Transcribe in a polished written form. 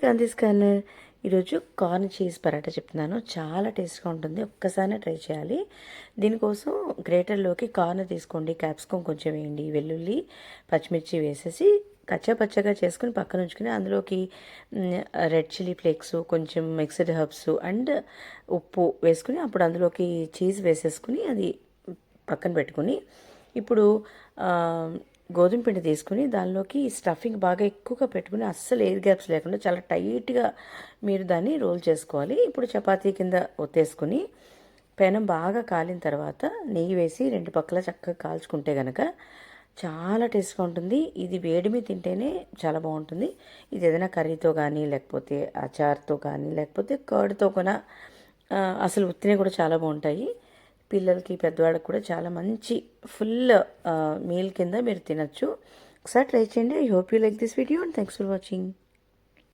కాంతీస్ corner. ఈరోజు corn cheese paratha చెప్తున్నాను. చాలా టేస్ట్గా ఉంటుంది, ఒక్కసారి ట్రై చేయాలి. దీనికోసం గ్రేటర్లోకి కార్న్ తీసుకోండి, క్యాప్సికమ్ కొంచెం వేయండి, వెల్లుల్లి పచ్చిమిర్చి వేసేసి కచ్చా పచ్చగా చేసుకుని పక్కన ఉంచుకుని అందులోకి రెడ్ చిల్లీ ఫ్లేక్స్, కొంచెం మిక్స్డ్ హర్బ్స్ అండ్ ఉప్పు వేసుకుని అప్పుడు అందులోకి చీజ్ వేసేసుకుని అది పక్కన పెట్టుకుని ఇప్పుడు గోధుమ పిండి తీసుకుని దానిలోకి స్టఫింగ్ బాగా ఎక్కువగా పెట్టుకుని అస్సలు ఎయిర్ గ్యాప్స్ లేకుండా చాలా టైట్గా మీరు దాన్ని రోల్ చేసుకోవాలి. ఇప్పుడు చపాతీ కింద ఒత్తేసుకుని పెనం బాగా కాలిన తర్వాత నెయ్యి వేసి రెండు పక్కల చక్కగా కాల్చుకుంటే కనుక చాలా టేస్ట్గా ఉంటుంది. ఇది వేడి మీద తింటేనే చాలా బాగుంటుంది. ఇది ఏదైనా కర్రీతో కానీ లేకపోతే అచార్తో కానీ లేకపోతే కర్డ్తో కూడా అసలు ఉత్తినే కూడా చాలా బాగుంటాయి. పిల్లలకి పెద్దవాళ్ళకి కూడా చాలా మంచి ఫుల్ మీల్ కింద మీరు తినచ్చు. ఒకసారి ట్రై చేయండి. I hope you like this video and thanks for watching.